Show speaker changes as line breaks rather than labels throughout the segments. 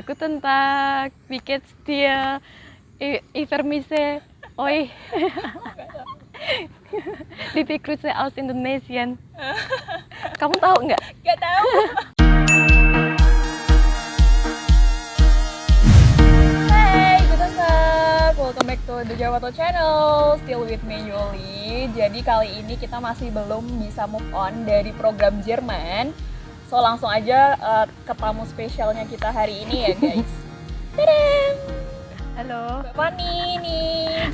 Guten Tag, wie geht's dir? Ich vermisse euch. Liebe Grüße aus Indonesien. Kamu tahu nggak?
Gak tahu. Hai, guten Tag. Welcome back to the Jawato channel. Still with me Yuli. Jadi kali ini kita masih belum bisa move on dari program Jerman. So langsung aja ke tamu spesialnya kita hari ini ya guys. Tadam!
Halo.
Mbak Fani nih.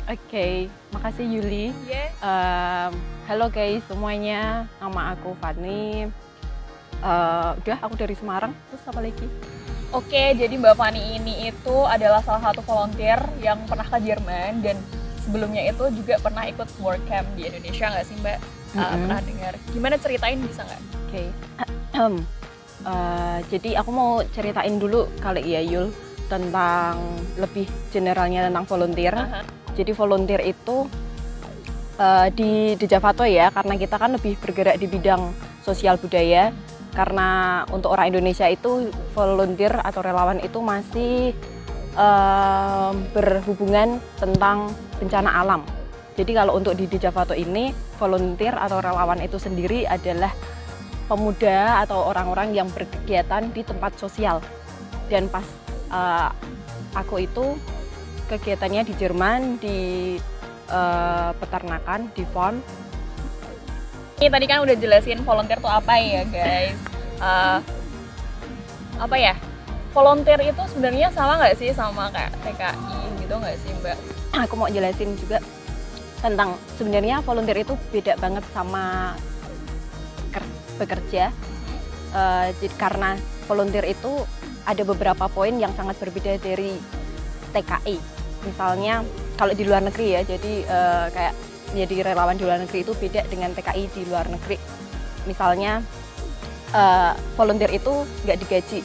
Oke, makasih Yuli.
Yeah.
Halo guys semuanya, nama aku Fani. Udah, aku dari Semarang. Terus apa lagi?
Oke, jadi Mbak Fani ini itu adalah salah satu volunteer yang pernah ke Jerman dan sebelumnya itu juga pernah ikut work camp di Indonesia nggak sih Mbak? Pernah dengar. Gimana ceritain bisa nggak?
Oke. Jadi aku mau ceritain dulu kali ya Yul tentang lebih generalnya tentang volunteer. Jadi volunteer itu di Javato ya, karena kita kan lebih bergerak di bidang sosial budaya. Karena untuk orang Indonesia itu volunteer atau relawan itu masih berhubungan tentang bencana alam. Jadi kalau untuk di Javato ini, volunteer atau relawan itu sendiri adalah pemuda atau orang-orang yang berkegiatan di tempat sosial. Dan pas aku itu kegiatannya di Jerman, di peternakan, di farm.
Ini tadi kan udah jelasin volunteer tuh apa ya guys. Apa ya? Volunteer itu sebenarnya sama nggak sih sama kayak TKI gitu nggak sih Mbak?
Aku mau jelasin juga tentang sebenarnya volunteer itu beda banget sama bekerja. Jadi karena volunteer itu ada beberapa poin yang sangat berbeda dari TKI. Misalnya kalau di luar negeri ya, jadi kayak menjadi relawan di luar negeri itu beda dengan TKI di luar negeri. Misalnya volunteer itu nggak digaji.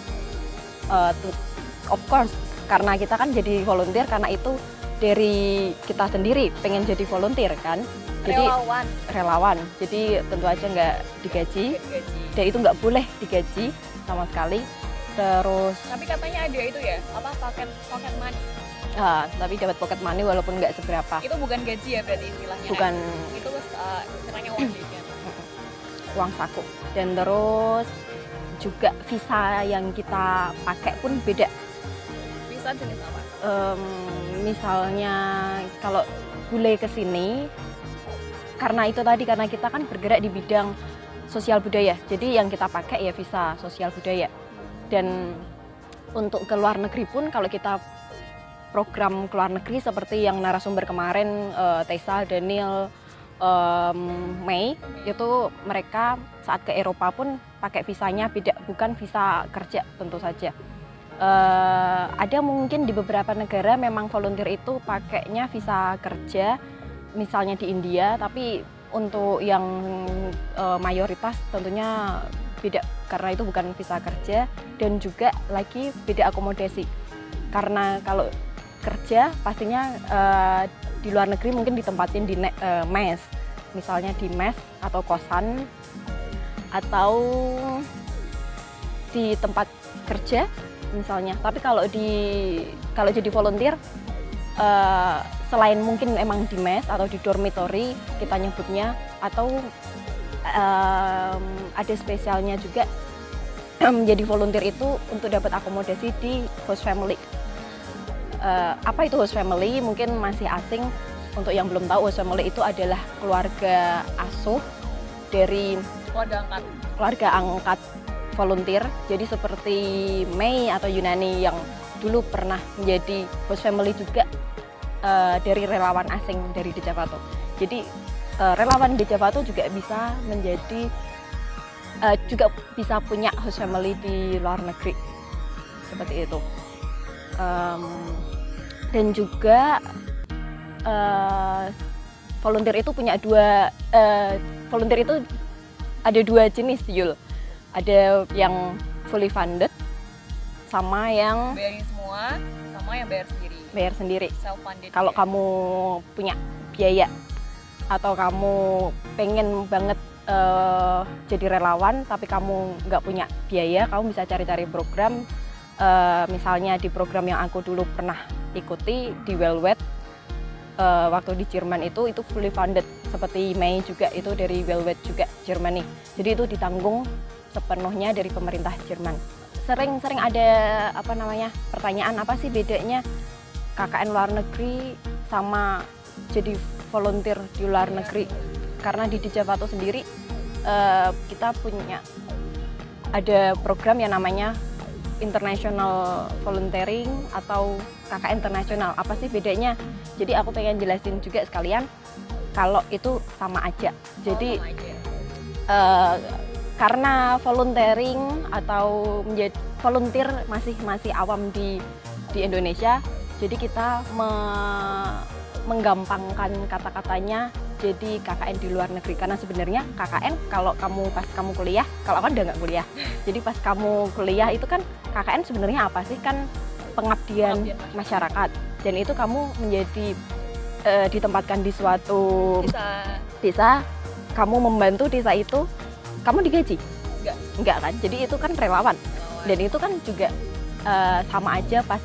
Of course, karena kita kan jadi volunteer karena itu dari kita sendiri pengen jadi volunteer kan. Jadi relawan. Jadi tentu aja nggak digaji. Dan itu nggak boleh digaji sama sekali. Terus
tapi katanya ada itu ya, apa pocket money.
Tapi dapat pocket money walaupun nggak seberapa.
Itu bukan gaji ya berarti istilahnya.
Bukan.
Itu istilahnya uang jajan.
Uang saku. Dan terus juga visa yang kita pakai pun beda.
Visa jenis apa?
Misalnya kalau bule ke sini, karena itu tadi karena kita kan bergerak di bidang sosial budaya. Jadi yang kita pakai ya visa sosial budaya. Dan untuk ke luar negeri pun kalau kita program ke luar negeri seperti yang narasumber kemarin Tessa, Daniel, Mei, itu mereka saat ke Eropa pun pakai visanya beda, bukan visa kerja tentu saja. Ada mungkin di beberapa negara memang volunteer itu pakainya visa kerja, misalnya di India, tapi untuk yang mayoritas tentunya beda karena itu bukan visa kerja dan juga lagi beda akomodasi. Karena kalau kerja pastinya di luar negeri mungkin ditempatin di mes, misalnya di mes atau kosan atau di tempat kerja misalnya. Tapi kalau jadi volunteer selain mungkin emang di mes atau di dormitory kita nyebutnya, atau ada spesialnya juga menjadi volunteer itu untuk dapat akomodasi di host family. Apa itu host family? Mungkin masih asing. Untuk yang belum tahu, host family itu adalah keluarga asuh dari keluarga angkat volunteer. Jadi seperti Mei atau Yunani yang dulu pernah menjadi host family juga dari relawan asing dari Javato. Jadi relawan Javato juga bisa menjadi juga bisa punya host family di luar negeri seperti itu. Dan juga volunteer itu punya volunteer itu ada dua jenis Yul. Ada yang fully funded sama yang
bayarin semua, sama yang bayar sendiri. Self funded.
Kalau kamu punya biaya atau kamu pengen banget jadi relawan tapi kamu nggak punya biaya, kamu bisa cari-cari program. Misalnya di program yang aku dulu pernah ikuti di Wellwed, waktu di Jerman itu fully funded. Seperti Mei juga itu dari Wellwed juga Germany. Jadi itu ditanggung sepenuhnya dari pemerintah Jerman. Sering ada pertanyaan apa sih bedanya KKN luar negeri sama jadi volunteer di luar negeri. Karena di Dijavato sendiri kita punya ada program yang namanya International Volunteering atau KKN internasional. Apa sih bedanya? Jadi aku pengen jelasin juga sekalian kalau itu sama aja. Jadi karena volunteering atau menjadi volunteer masih awam di Indonesia, jadi kita menggampangkan kata-katanya jadi KKN di luar negeri. Karena sebenarnya KKN kalau pas kamu kuliah, kalau kan udah nggak kuliah, jadi pas kamu kuliah itu kan KKN sebenarnya apa sih? Kan pengabdian masyarakat, dan itu kamu menjadi ditempatkan di suatu desa, kamu membantu desa itu, kamu digaji? Enggak kan? Jadi itu kan relawan, dan itu kan juga sama aja pas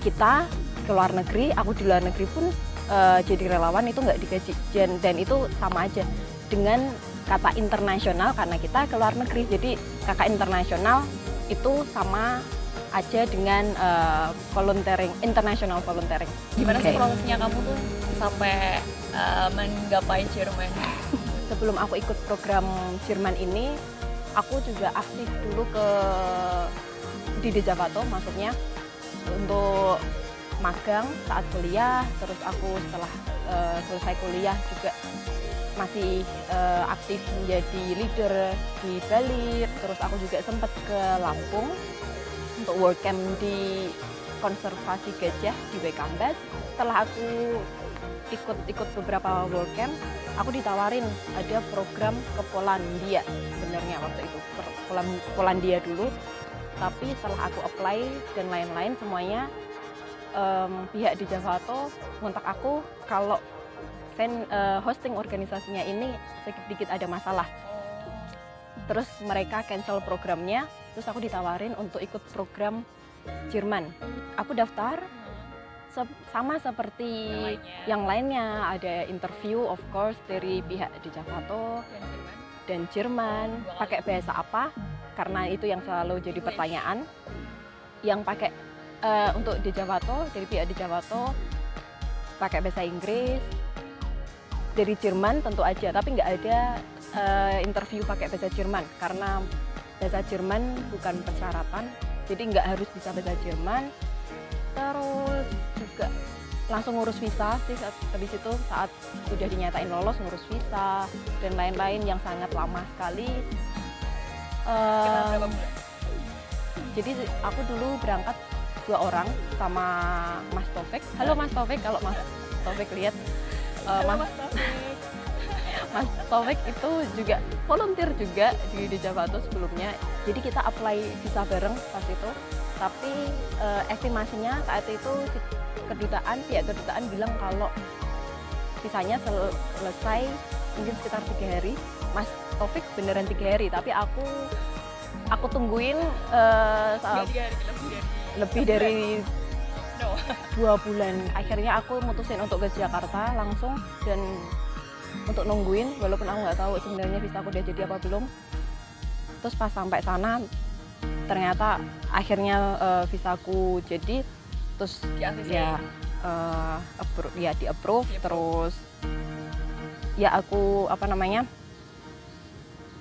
kita ke luar negeri, aku di luar negeri pun jadi relawan itu nggak digaji, dan itu sama aja dengan kata internasional karena kita ke luar negeri. Jadi KKN internasional itu sama aja dengan volunteering, international volunteering.
Gimana sih prosesnya kamu tuh sampai menggapai Jerman?
Sebelum aku ikut program Jerman ini, aku juga aktif dulu di Dijavato, maksudnya untuk magang saat kuliah. Terus aku setelah selesai kuliah juga masih aktif menjadi leader di Bali. Terus aku juga sempat ke Lampung untuk work camp di konservasi gajah di Bekambas. Setelah aku ikut beberapa work camp, aku ditawarin ada program ke Polandia sebenarnya waktu itu, Polandia dulu. Tapi setelah aku apply dan lain-lain semuanya, pihak Dijavato ngontak aku kalau hosting organisasinya ini sedikit ada masalah. Terus mereka cancel programnya, terus aku ditawarin untuk ikut program Jerman. Aku daftar, sama seperti yang lainnya, ada interview of course dari pihak Dijavato dan Jerman. Pakai bahasa apa? Karena itu yang selalu jadi pertanyaan. Yang pakai untuk Dijavato, dari pihak Dijavato pakai bahasa Inggris. Dari Jerman tentu aja, tapi nggak ada interview pakai bahasa Jerman karena bahasa Jerman bukan persyaratan, jadi nggak harus bisa bahasa Jerman. Terus juga langsung ngurus visa sih habis itu, saat sudah dinyatain lolos ngurus visa dan lain-lain yang sangat lama sekali.
Sekitar berapa bulan?
Jadi aku dulu berangkat 2 orang sama Mas Taufik. Halo Mas Taufik, kalau Mas Taufik lihat. Mas Taufik itu juga volunteer juga di Dijavato sebelumnya. Jadi kita apply visa bareng pas itu. Tapi estimasinya saat itu pihak kedutaan bilang kalau visanya selesai mungkin sekitar 3 hari. Mas Taufik beneran 3 hari, tapi aku tungguin lebih dari 2 bulan. Akhirnya aku mutusin untuk ke Jakarta langsung dan untuk nungguin, walaupun aku nggak tahu sebenarnya visa aku udah jadi apa belum. Terus pas sampai sana ternyata akhirnya visaku jadi, terus di approve, terus ya aku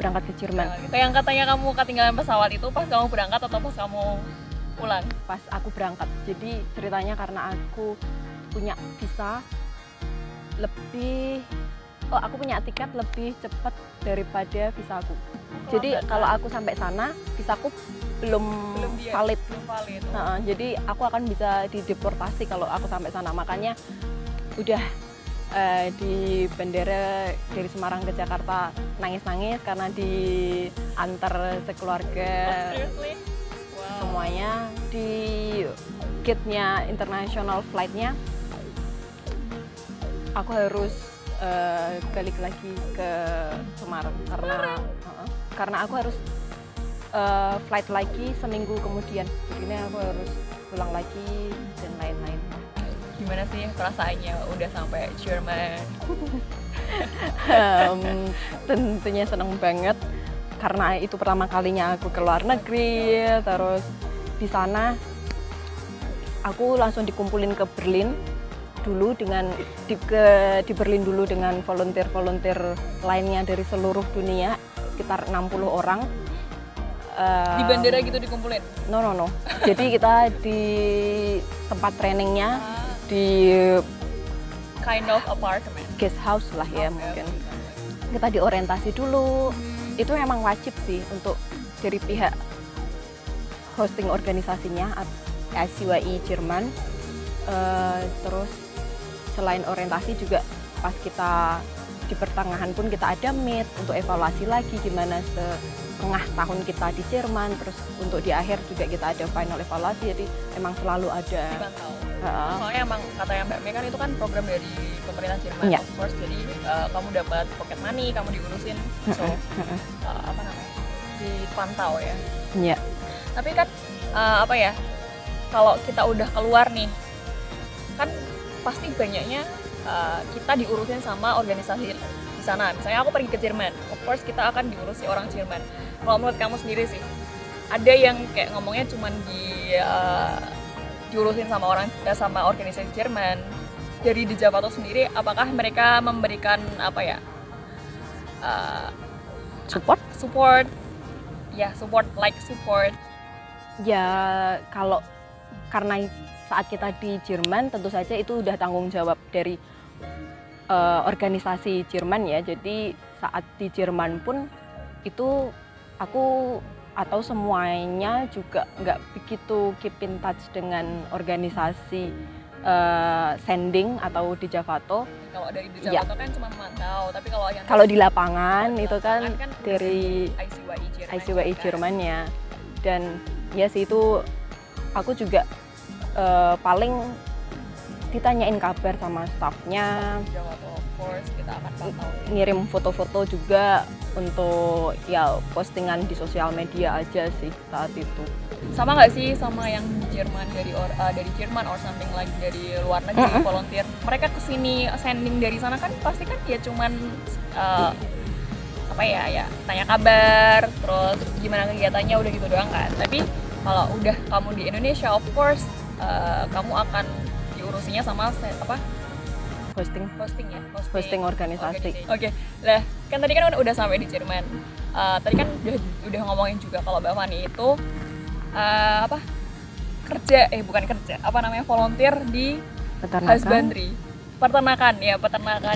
berangkat ke Jerman.
Yang katanya kamu ketinggalan pesawat itu pas kamu berangkat atau pas kamu pulang?
Pas aku berangkat. Jadi ceritanya karena aku punya visa aku punya tiket lebih cepat daripada visaku. Jadi kalau aku sampai sana, visaku belum valid. Jadi aku akan bisa dideportasi kalau aku sampai sana. Makanya udah di bandara dari Semarang ke Jakarta nangis-nangis karena diantar sekeluarga. Semuanya di gate-nya international flight-nya aku harus balik lagi ke Semarang karena aku harus flight lagi seminggu kemudian, jadinya aku harus pulang lagi dan lain-lain.
Gimana sih perasaannya udah sampai Jerman?
Tentunya seneng banget karena itu pertama kalinya aku ke luar negeri. Terus di sana aku langsung dikumpulin ke Berlin dulu dengan di Berlin dulu dengan volunteer lainnya dari seluruh dunia, sekitar 60 orang.
Di bandara gitu dikumpulin?
No. Jadi kita di tempat trainingnya di
kind of apartment,
guest house lah ya, mungkin. Kita diorientasi dulu. Itu memang wajib sih untuk dari pihak hosting organisasinya ICYI Jerman. Terus selain orientasi juga pas kita di pertengahan pun kita ada meet untuk evaluasi lagi gimana setengah tahun kita di Jerman. Terus untuk di akhir juga kita ada final evaluasi, jadi emang selalu ada
dipantau. Soalnya emang katanya Mbak Mei kan itu kan program dari pemerintah Jerman,
Iya.
of course. Jadi kamu dapat pocket money, kamu diurusin, so apa namanya, dipantau ya.
Iya.
Tapi kan apa ya, kalau kita udah keluar nih, kan pasti banyaknya kita diurusin sama organisasi di sana. Misalnya aku pergi ke Jerman, of course kita akan diurusi orang Jerman. Kalau menurut kamu sendiri sih, ada yang kayak ngomongnya cuman diurusin sama organisasi Jerman. Dari di Javato sendiri, apakah mereka memberikan apa ya, support
Ya kalau karena saat kita di Jerman tentu saja itu udah tanggung jawab dari organisasi Jerman ya. Jadi saat di Jerman pun itu aku atau semuanya juga nggak begitu keep in touch dengan organisasi sending atau di Javato.
Kalau dari di Javato kan cuma memantau, tapi
kalau di lapangan itu kan dari
ICYI
Jerman ya. Dan ya sih itu aku juga paling ditanyain kabar sama staffnya.
Javato, of course kita akan pantau.
Ngirim foto-foto juga untuk ya postingan di sosial media aja sih saat itu.
Sama nggak sih sama yang di Jerman dari Jerman or something like dari luar negeri volunteer? Mereka kesini sending dari sana kan pasti kan ya cuman apa ya tanya kabar, terus gimana kegiatannya, udah gitu doang kan. Tapi kalau udah kamu di Indonesia, of course kamu akan diurusinya sama
hosting organisasi.
Oke. Lah, kan tadi kan udah sampai di Jerman. Tadi kan udah ngomongin juga kalau Mbak Fani itu volunteer di husbandry, peternakan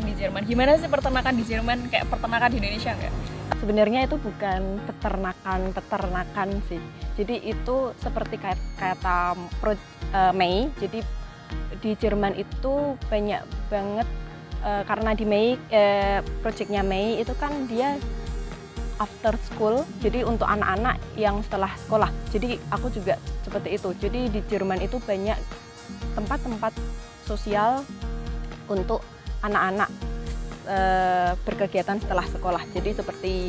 di Jerman. Gimana sih peternakan di Jerman, kayak peternakan di Indonesia nggak?
Sebenarnya itu bukan peternakan sih. Jadi itu seperti kata Mei. Jadi di Jerman itu banyak banget karena di Mei projectnya Mei itu kan dia after school, jadi untuk anak-anak yang setelah sekolah. Jadi aku juga seperti itu. Jadi di Jerman itu banyak tempat-tempat sosial untuk anak-anak berkegiatan setelah sekolah. Jadi seperti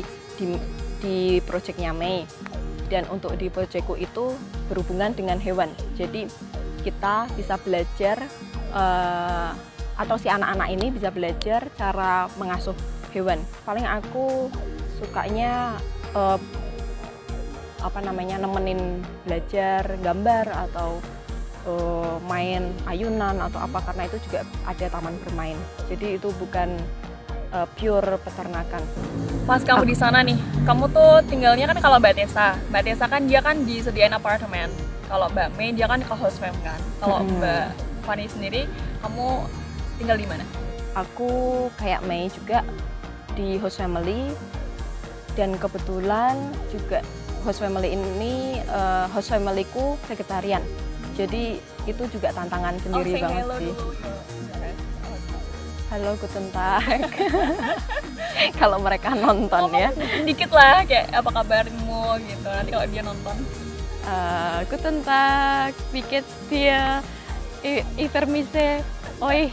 di proyeknya Mei. Dan untuk di proyekku itu berhubungan dengan hewan. Jadi kita bisa belajar atau si anak-anak ini bisa belajar cara mengasuh hewan. Paling aku sukanya nemenin belajar gambar atau main ayunan atau apa, karena itu juga ada taman bermain. Jadi itu bukan pure peternakan.
Pas kamu di sana nih, kamu tuh tinggalnya kan, kalau Mbak Tessa kan dia kan disediain apartemen. Kalau Mbak Mei dia kan ke host fam kan. Kalau Mbak Fani sendiri, kamu tinggal di mana?
Aku kayak Mei juga di host family, dan kebetulan juga host family ini host familyku vegetarian. Jadi itu juga tantangan sendiri banget sih. Halo, guten Tag. Kalau mereka nonton ya.
Dikit lah, kayak apa kabarmu gitu. Nanti kalau dia nonton.
Guten Tag, wie geht's dir? Ich vermisse euch.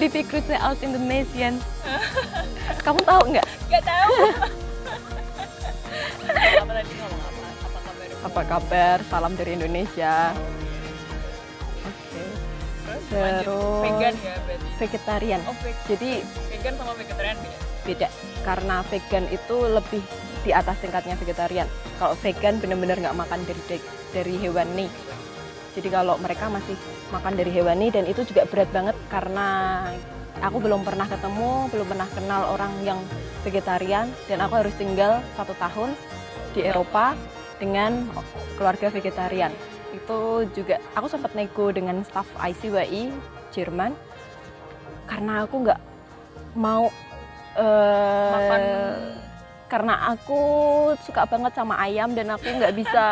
Lieve groeten als Indonesian. Kamu tahu nggak?
Gak tahu. Apa tadi ngomong apa? Apa kabar?
Apa kabar? Salam dari Indonesia. Oke.
Lanjut.
Terus
Vegan ya berarti.
vegetarian.
Oh,
Jadi
vegan sama vegetarian beda.
beda, karena vegan itu lebih di atas tingkatnya vegetarian. Kalau vegan benar-benar nggak makan dari hewani. Jadi kalau mereka masih makan dari hewani, dan itu juga berat banget karena aku belum pernah ketemu, belum pernah kenal orang yang vegetarian, dan aku harus tinggal 1 tahun di Eropa dengan keluarga vegetarian. Itu juga aku sempat nego dengan staf ICWI Jerman karena aku nggak mau
Makan.
karena aku suka banget sama ayam dan aku nggak bisa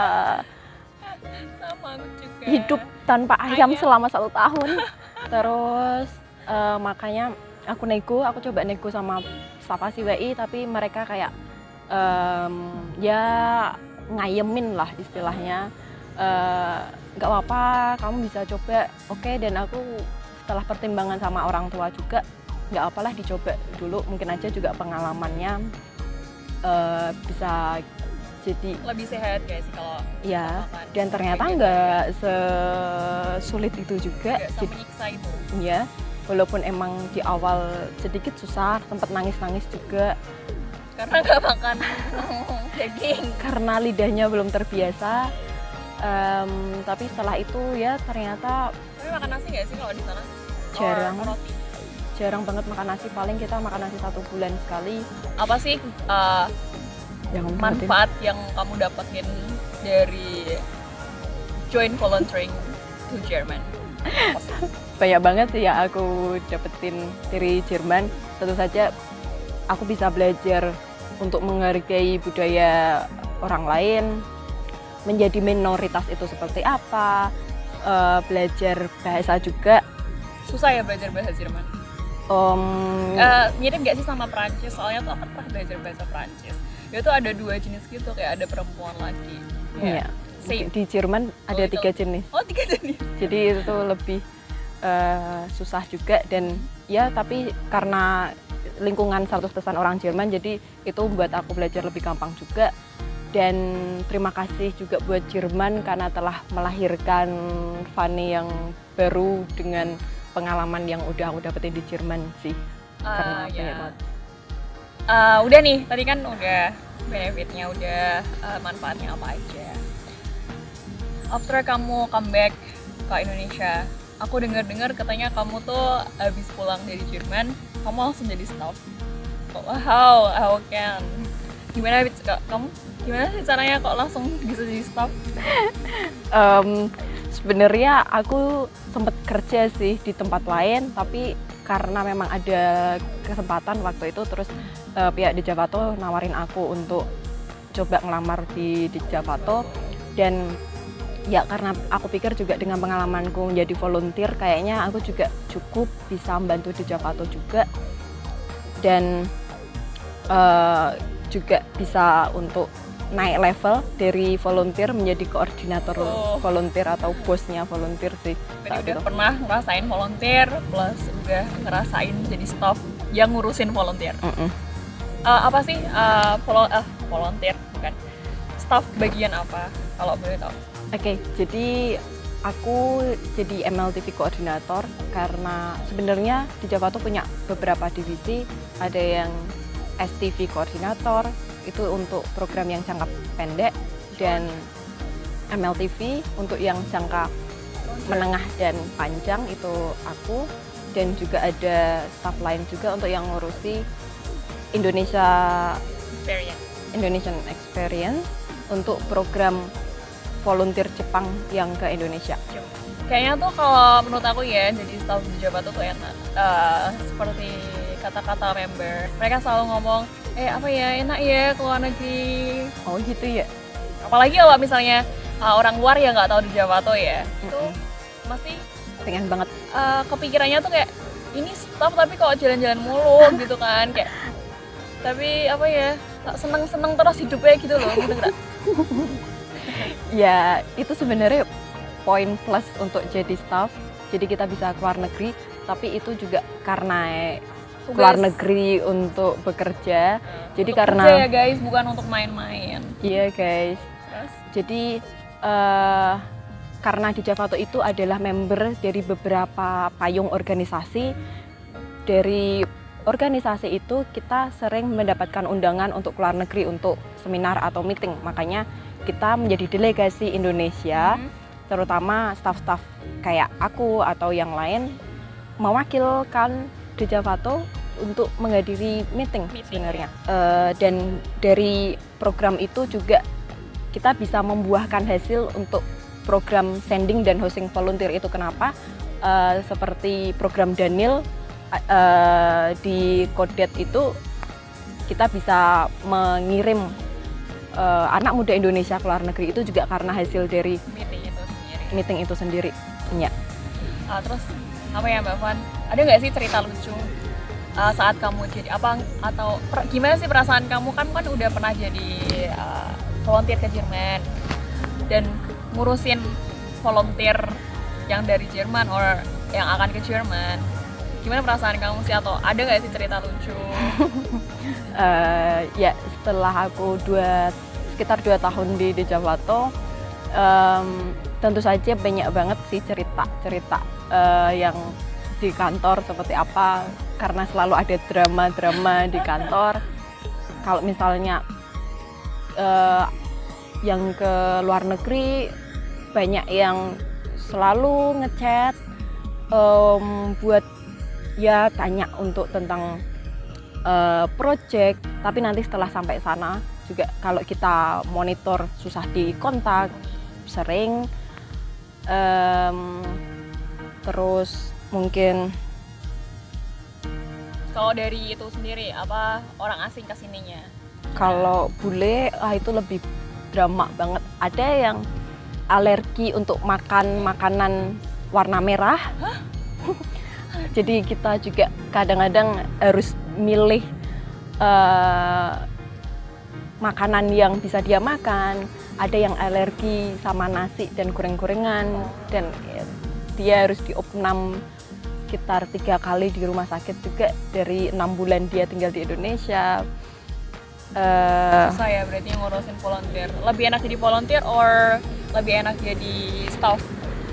Sama aku juga.
hidup tanpa ayam
Ayam.
selama 1 tahun. Terus makanya aku coba nego sama staf ICWI, tapi mereka kayak ya ngayemin lah istilahnya. Nggak apa-apa, kamu bisa coba. Oke, dan aku setelah pertimbangan sama orang tua juga, nggak apalah dicoba dulu, mungkin aja juga pengalamannya bisa jadi
Lebih sehat gak sih kalau
ya,
makan
dan ternyata
vegetarian?
nggak sesulit itu juga.
Nggak semenyiksa itu.
Ya, walaupun emang di awal sedikit susah, sempat nangis-nangis juga
Karena nggak makan daging.
karena lidahnya belum terbiasa. Tapi setelah itu ya ternyata
Tapi makan nasi nggak sih kalau di sana?
Jarang.
Or roti.
jarang banget makan nasi. Paling kita makan nasi 1 bulan sekali.
Apa sih
Yang
manfaat yang kamu dapetin dari join volunteering to German? Apa sih?
banyak banget sih ya aku dapetin dari Jerman. Tentu saja aku bisa belajar untuk menghargai budaya orang lain, menjadi minoritas itu seperti apa, belajar bahasa juga.
Susah ya belajar bahasa Jerman? Mirip gak sih sama Prancis? Soalnya tuh aku pernah belajar bahasa Prancis. Itu ada 2 jenis gitu, kayak ada perempuan laki.
Iya.
Same.
Di Jerman ada
itu.
3 jenis.
Oh, 3 jenis.
Jadi itu lebih susah juga, dan ya tapi karena lingkungan 100% orang Jerman, jadi itu buat aku belajar lebih gampang juga. Dan terima kasih juga buat Jerman karena telah melahirkan Fanny yang baru dengan pengalaman yang udah aku dapetin di Jerman sih. Karena banyak
Ya.
banget.
Udah nih, tadi kan udah benefitnya, udah manfaatnya apa aja. After kamu comeback ke Indonesia, aku dengar-dengar katanya kamu tuh habis pulang dari Jerman, kamu langsung jadi staff. How can? Gimana kamu? Gimana sih caranya kok langsung bisa jadi staff?
Sebenarnya aku sempat kerja sih di tempat lain, tapi karena memang ada kesempatan waktu itu, terus pihak Dejavato nawarin aku untuk coba ngelamar di Dejavato. Dan ya karena aku pikir juga dengan pengalamanku menjadi volunteer, kayaknya aku juga cukup bisa membantu Dejavato juga, dan juga bisa untuk naik level dari volunteer menjadi koordinator volunteer atau bosnya volunteer sih.
Berarti udah pernah ngerasain volunteer plus udah ngerasain jadi staff yang ngurusin volunteer. Apa sih volunteer, bukan staff, bagian apa kalau boleh tahu?
Oke, jadi aku jadi MLTV koordinator karena sebenarnya di Dejavato punya beberapa divisi. Ada yang STV koordinator, itu untuk program yang jangka pendek, dan MLTV untuk yang jangka menengah dan panjang itu aku, dan juga ada staff lain juga untuk yang ngurusi Indonesian Experience untuk program volunteer Jepang yang ke Indonesia.
Kayaknya tuh kalau menurut aku ya, jadi staff di Dejavato tuh enak. Seperti kata-kata member, mereka selalu ngomong, apa ya, enak ya ke luar negeri.
Oh gitu ya?
Apalagi kalau misalnya orang luar yang nggak tahu Dejavato ya, itu pasti
pengen banget.
Kepikirannya tuh kayak, ini staff tapi kok jalan-jalan mulu gitu kan, kayak tapi apa ya, seneng-seneng terus hidupnya gitu loh, gitu nggak?
Ya itu sebenarnya poin plus untuk jadi staff, jadi kita bisa keluar negeri. tapi itu juga karena
Tugas.
keluar negeri untuk bekerja. Jadi
Untuk
karena
kerja ya guys, bukan untuk main-main.
iya guys.
Terus
Jadi karena di Javato itu adalah member dari beberapa payung organisasi. Dari organisasi itu kita sering mendapatkan undangan untuk keluar negeri untuk seminar atau meeting. Makanya kita menjadi delegasi Indonesia, terutama staf-staf kayak aku atau yang lain mewakilkan di Javato untuk menghadiri meeting sebenarnya. Dan dari program itu juga kita bisa membuahkan hasil untuk program sending dan hosting volunteer. Itu kenapa seperti program Daniel di Kodet itu kita bisa mengirim anak muda Indonesia ke luar negeri itu juga karena hasil dari meeting itu sendiri. Ya.
Terus apa ya Mbak Van? Ada nggak sih cerita lucu saat kamu jadi apa atau gimana sih perasaan kamu kan udah pernah jadi volunteer ke Jerman dan ngurusin volunteer yang dari Jerman or yang akan ke Jerman. Gimana perasaan kamu sih atau ada nggak sih cerita lucu?
Ya setelah aku sekitar 2 tahun di Javato, tentu saja banyak banget sih cerita yang di kantor seperti apa, karena selalu ada drama-drama di kantor. Kalau misalnya yang ke luar negeri banyak yang selalu ngechat buat ya tanya untuk tentang project, tapi nanti setelah sampai sana juga kalau kita monitor susah dikontak sering. Terus mungkin
kalau dari itu sendiri apa orang asing kesininya?
Kalau bule itu lebih drama banget. Ada yang alergi untuk makan makanan warna merah. Jadi kita juga kadang-kadang harus milih makanan yang bisa dia makan. Ada yang alergi sama nasi dan goreng-gorengan, dan dia harus diopnam sekitar 3 kali di rumah sakit juga dari 6 bulan dia tinggal di Indonesia.
Susah ya berarti ngurusin volunteer. Lebih enak jadi volunteer or lebih enak jadi staff?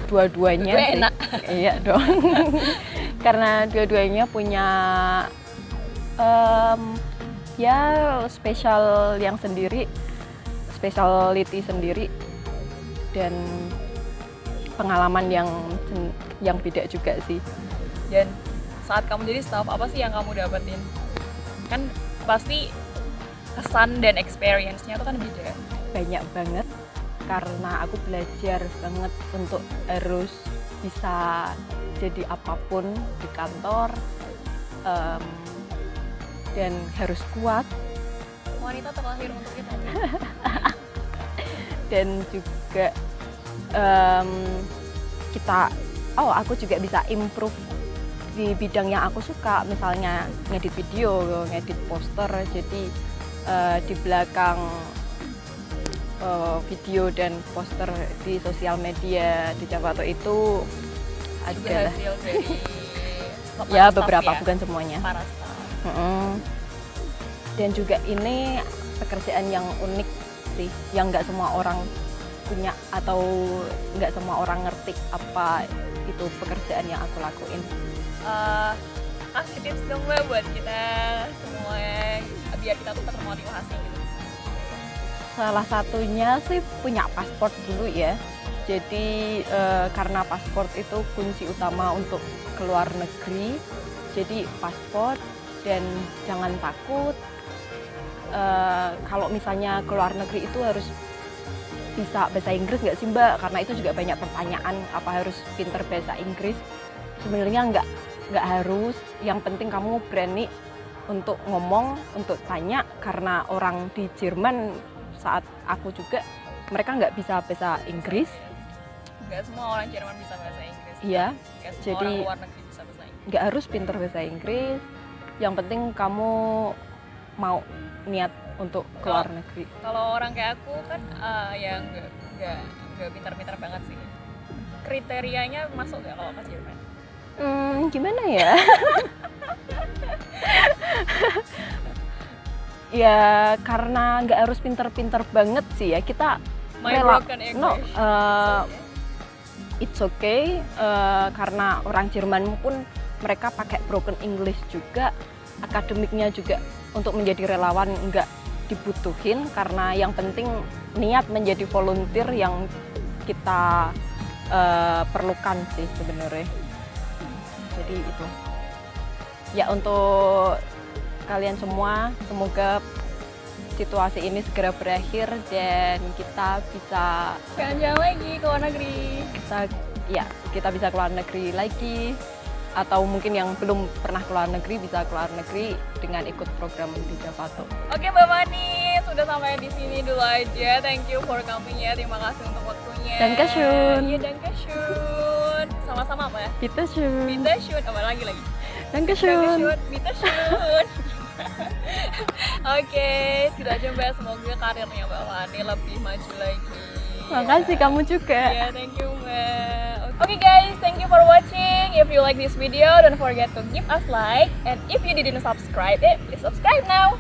Dua-duanya sih.
Enak.
Iya dong. Karena dua-duanya punya ya spesial yang sendiri, speciality sendiri, dan pengalaman yang beda juga sih.
Dan saat kamu jadi staff, apa sih yang kamu dapetin? Kan pasti kesan dan experience-nya itu kan beda.
Banyak banget, karena aku belajar banget untuk harus bisa jadi apapun di kantor, dan harus kuat.
Wanita terlahir untuk itu.
Dan juga aku juga bisa improve di bidang yang aku suka, misalnya ngedit video, ngedit poster. Jadi di belakang video dan poster di sosial media di Javato itu adalah
hasil dari
ya beberapa, bukan semuanya.
Para staff.
Dan juga ini pekerjaan yang unik sih, yang nggak semua orang punya atau nggak semua orang ngerti apa itu pekerjaan yang aku lakuin.
Kasih tips dong Mbak buat kita semua biar kita tuh termotivasi gitu.
Salah satunya sih punya paspor dulu ya. Jadi karena paspor itu kunci utama untuk keluar negeri. Jadi paspor, dan jangan takut. Kalau misalnya keluar negeri itu harus bisa bahasa Inggris nggak sih Mbak? Karena itu juga banyak pertanyaan, apa harus pinter bahasa Inggris? Sebenarnya nggak harus. Yang penting kamu berani untuk ngomong, untuk tanya, karena orang di Jerman saat aku juga mereka nggak bisa bahasa Inggris.
Nggak semua orang Jerman bisa bahasa Inggris.
Iya.
Nggak semua
Jadi
orang luar negeri bisa bahasa Inggris.
nggak harus pinter bahasa Inggris. Yang penting kamu mau niat untuk keluar negeri.
Kalau orang kayak aku kan ya nggak pintar-pintar banget sih. Kriterianya masuk nggak kalau ke Jerman?
Gimana ya? Ya karena nggak harus pinter-pinter banget sih ya, kita
My
rela.
broken
No,
English.
it's okay. Karena orang Jerman pun mereka pakai broken English juga, akademiknya juga untuk menjadi relawan nggak dibutuhin, karena yang penting niat menjadi volunteer yang kita perlukan sih sebenarnya. Jadi itu ya, untuk kalian semua, semoga situasi ini segera berakhir dan kita bisa
Jalan-jalan lagi ke luar negeri.
kita bisa keluar negeri lagi, atau mungkin yang belum pernah keluar negeri bisa keluar negeri dengan ikut program di Javato.
Oke Mbak Mani, sudah sampai di sini dulu aja. Thank you for coming ya. Terima kasih untuk waktunya.
Dankeschön.
Iya, dankeschön. Sama-sama apa ya?
Kita schön.
Bitteschön. Apa lagi?
Dankeschön.
Dankeschön. Bitteschön. Oke, itu aja Mbak. Semoga karirnya Mbak Mani lebih maju lagi.
Makasih kamu juga.
Ya, thank you Mbak. Oke guys, thank you for watching. If you like this video, don't forget to give us like. And if you didn't subscribe, please subscribe now.